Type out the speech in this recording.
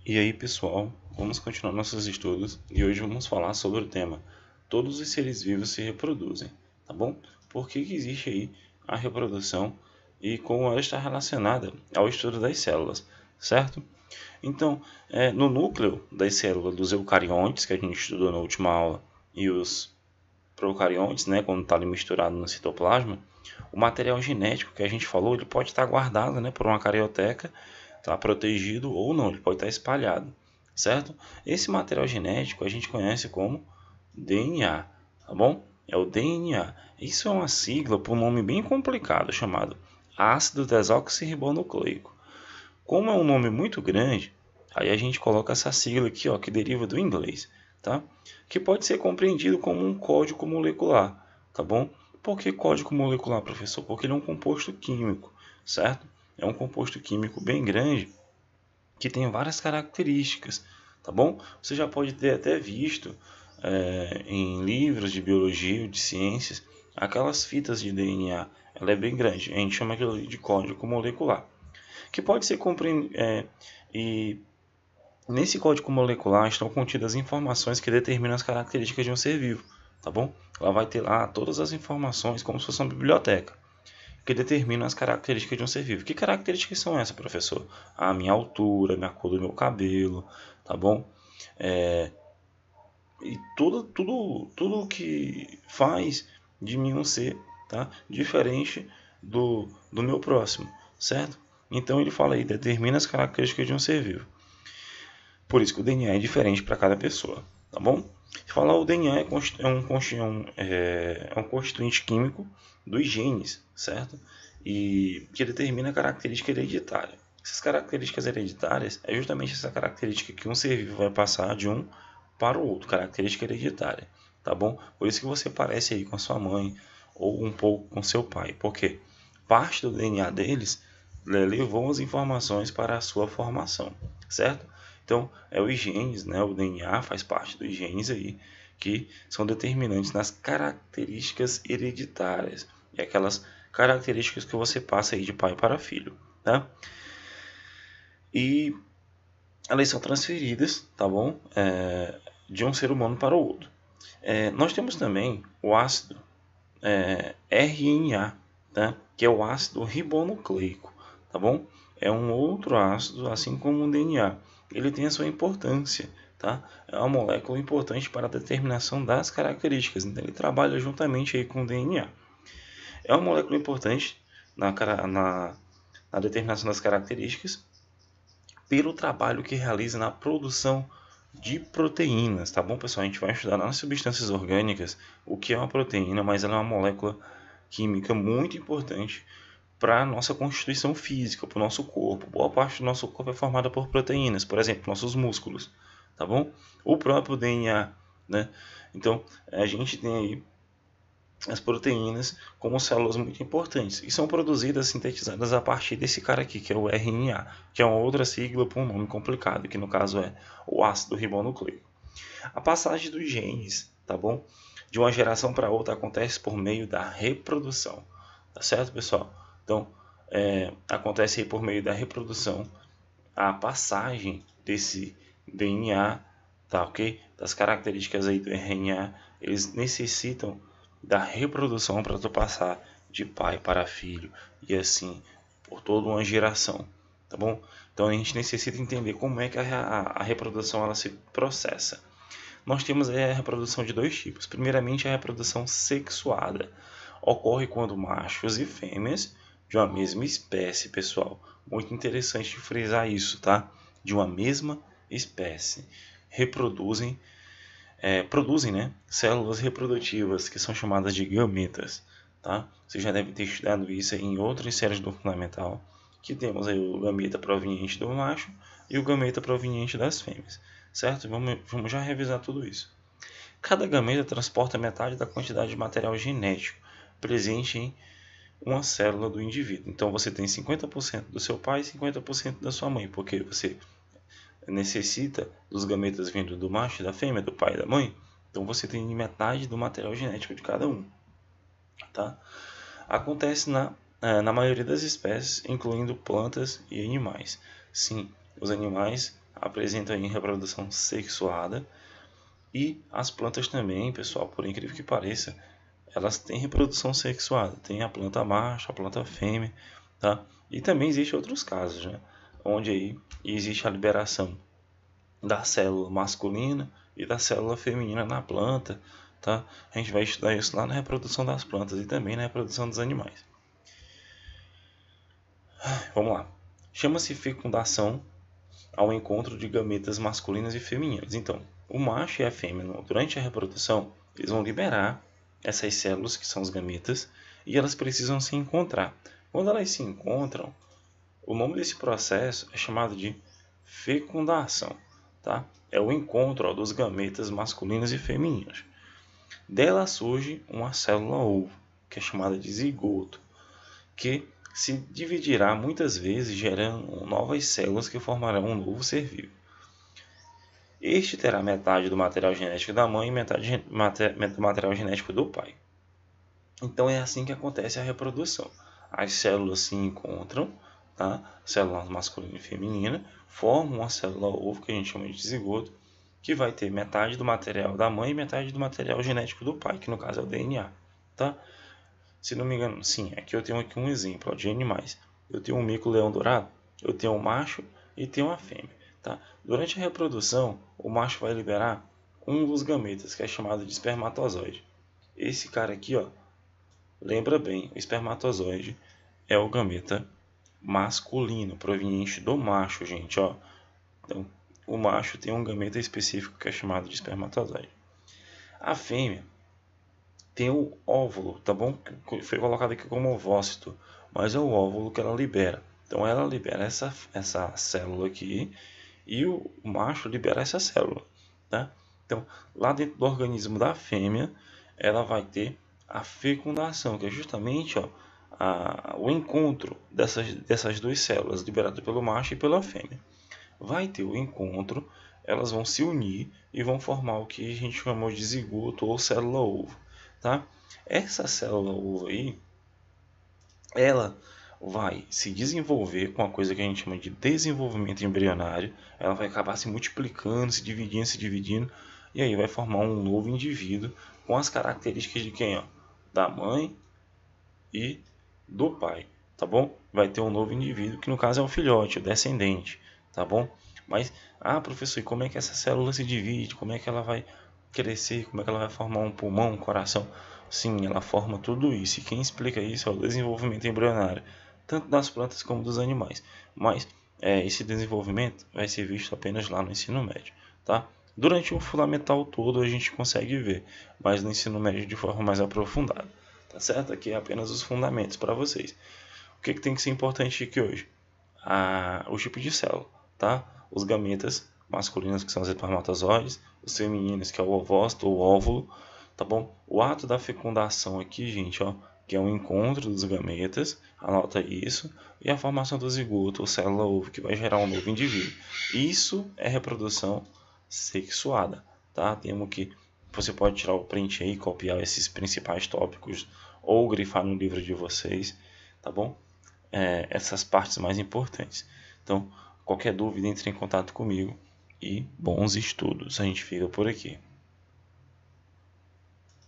E aí, pessoal, vamos continuar nossos estudos e hoje vamos falar sobre o tema todos os seres vivos se reproduzem, tá bom? Por que existe aí a reprodução e como ela está relacionada ao estudo das células, certo? Então, no núcleo das células dos eucariontes, que a gente estudou na última aula, e os procariontes, né, quando está ali misturado no citoplasma, o material genético que a gente falou, ele pode estar guardado, né, por uma carioteca, tá protegido ou não, ele pode estar espalhado, certo? Esse material genético a gente conhece como DNA, tá bom? É o DNA. Isso é uma sigla por um nome bem complicado chamado ácido desoxirribonucleico. Como é um nome muito grande, aí a gente coloca essa sigla aqui, ó, que deriva do inglês, tá? Que pode ser compreendido como um código molecular, tá bom? Por que código molecular, professor? Porque ele é um composto químico, certo? É um composto químico bem grande que tem várias características, tá bom? Você já pode ter até visto em livros de biologia ou de ciências aquelas fitas de DNA. Ela é bem grande, a gente chama aquilo de código molecular que pode ser compreendido. E nesse código molecular estão contidas informações que determinam as características de um ser vivo, tá bom? Ela vai ter lá todas as informações, como se fosse uma biblioteca, que determinam as características de um ser vivo. Que características são essas, professor? A minha altura, minha cor do meu cabelo, tá bom? E tudo que faz de mim um ser, tá? Diferente do meu próximo, certo? Então ele fala aí, determina as características de um ser vivo. Por isso que o DNA é diferente para cada pessoa, tá bom? Se falar o DNA é um constituinte químico dos genes, certo? E que determina a característica hereditária. Essas características hereditárias é justamente essa característica que um ser vivo vai passar de um para o outro, característica hereditária, tá bom? Por isso que você parece aí com a sua mãe ou um pouco com seu pai, porque parte do DNA deles levou as informações para a sua formação, certo? Então, é os genes, né? O DNA faz parte dos genes aí, que são determinantes nas características hereditárias. E aquelas características que você passa aí de pai para filho, tá? E elas são transferidas, tá bom? De um ser humano para o outro. Nós temos também o ácido RNA, tá? Que é o ácido ribonucleico, tá bom? É um outro ácido, assim como o DNA. Ele tem a sua importância, tá? É uma molécula importante para a determinação das características, então ele trabalha juntamente aí com o DNA. É uma molécula importante na determinação das características pelo trabalho que realiza na produção de proteínas, tá bom, pessoal? A gente vai estudar nas substâncias orgânicas o que é uma proteína, mas ela é uma molécula química muito importante para a nossa constituição física, para o nosso corpo. Boa parte do nosso corpo é formada por proteínas, por exemplo, nossos músculos, tá bom? O próprio DNA, né? Então, a gente tem aí as proteínas como células muito importantes e são produzidas, sintetizadas a partir desse cara aqui, que é o RNA, que é uma outra sigla para um nome complicado, que no caso é o ácido ribonucleico. A passagem dos genes, tá bom? De uma geração para outra acontece por meio da reprodução, tá certo, pessoal? Então, acontece aí por meio da reprodução a passagem desse DNA, tá ok? Das características aí do RNA, eles necessitam da reprodução para tu passar de pai para filho e assim por toda uma geração, tá bom? Então a gente necessita entender como é que a reprodução ela se processa. Nós temos aí a reprodução de dois tipos. Primeiramente, a reprodução sexuada. Ocorre quando machos e fêmeas de uma mesma espécie, pessoal. Muito interessante frisar isso, tá? De uma mesma espécie. Produzem, né, células reprodutivas, que são chamadas de gametas, tá? Você já deve ter estudado isso em outras séries do fundamental, que temos aí o gameta proveniente do macho e o gameta proveniente das fêmeas, certo? Vamos já revisar tudo isso. Cada gameta transporta metade da quantidade de material genético presente em uma célula do indivíduo. Então você tem 50% do seu pai e 50% da sua mãe, porque você necessita dos gametas vindo do macho e da fêmea, do pai e da mãe. Então você tem metade do material genético de cada um, tá? Acontece na maioria das espécies, incluindo plantas e animais. Sim, os animais apresentam aí reprodução sexuada. E as plantas também, pessoal, por incrível que pareça, elas têm reprodução sexuada. Tem a planta macho, a planta fêmea, tá? E também existem outros casos, né? Onde aí existe a liberação da célula masculina e da célula feminina na planta, tá? A gente vai estudar isso lá na reprodução das plantas e também na reprodução dos animais. Vamos lá. Chama-se fecundação ao encontro de gametas masculinas e femininas. Então, o macho e a fêmea, durante a reprodução, eles vão liberar essas células, que são os gametas, e elas precisam se encontrar. Quando elas se encontram, o nome desse processo é chamado de fecundação, tá? É o encontro dos gametas masculinos e femininos. Dela surge uma célula ovo, que é chamada de zigoto, que se dividirá muitas vezes, gerando novas células que formarão um novo ser vivo. Este terá metade do material genético da mãe e metade do material genético do pai. Então é assim que acontece a reprodução. As células se encontram, tá? Células masculina e feminina, formam uma célula ovo, que a gente chama de zigoto, que vai ter metade do material da mãe e metade do material genético do pai, que no caso é o DNA, tá? Se não me engano, sim, aqui eu tenho aqui um exemplo de animais. Eu tenho um mico-leão dourado, eu tenho um macho e tenho uma fêmea, tá? Durante a reprodução, o macho vai liberar um dos gametas, que é chamado de espermatozoide. Esse cara aqui, ó, lembra bem, o espermatozoide é o gameta masculino, proveniente do macho, gente, ó. Então, o macho tem um gameta específico que é chamado de espermatozoide. A fêmea tem o óvulo, tá bom? Foi colocado aqui como ovócito, mas é o óvulo que ela libera. Então ela libera essa célula aqui e o macho libera essa célula, tá? Então lá dentro do organismo da fêmea, ela vai ter a fecundação, que é justamente, ó, o encontro dessas duas células liberadas pelo macho e pela fêmea. Vai ter o encontro, elas vão se unir e vão formar o que a gente chamou de zigoto ou célula ovo, tá? Essa célula ovo aí, ela vai se desenvolver com uma coisa que a gente chama de desenvolvimento embrionário. Ela vai acabar se multiplicando, se dividindo, e aí vai formar um novo indivíduo com as características de quem? Ó? Da mãe e do pai, tá bom? Vai ter um novo indivíduo, que no caso é o filhote, o descendente, tá bom? Mas, professor, e como é que essa célula se divide? Como é que ela vai crescer? Como é que ela vai formar um pulmão, um coração? Sim, ela forma tudo isso. E quem explica isso é o desenvolvimento embrionário, tanto das plantas como dos animais. Mas esse desenvolvimento vai ser visto apenas lá no ensino médio, tá? Durante o fundamental todo a gente consegue ver, mas no ensino médio de forma mais aprofundada, tá certo? Aqui é apenas os fundamentos para vocês. O que tem que ser importante aqui hoje? O tipo de célula, tá? Os gametas masculinos, que são os espermatozoides, os femininos, que é o ovócito ou óvulo, tá bom? O ato da fecundação aqui, gente, ó, que é o encontro dos gametas, anota isso, e a formação do zigoto ou célula ovo, que vai gerar um novo indivíduo. Isso é reprodução sexuada, tá? Temos que você pode tirar o print aí, copiar esses principais tópicos ou grifar no livro de vocês, tá bom? Essas partes mais importantes. Então, qualquer dúvida, entre em contato comigo e bons estudos. A gente fica por aqui.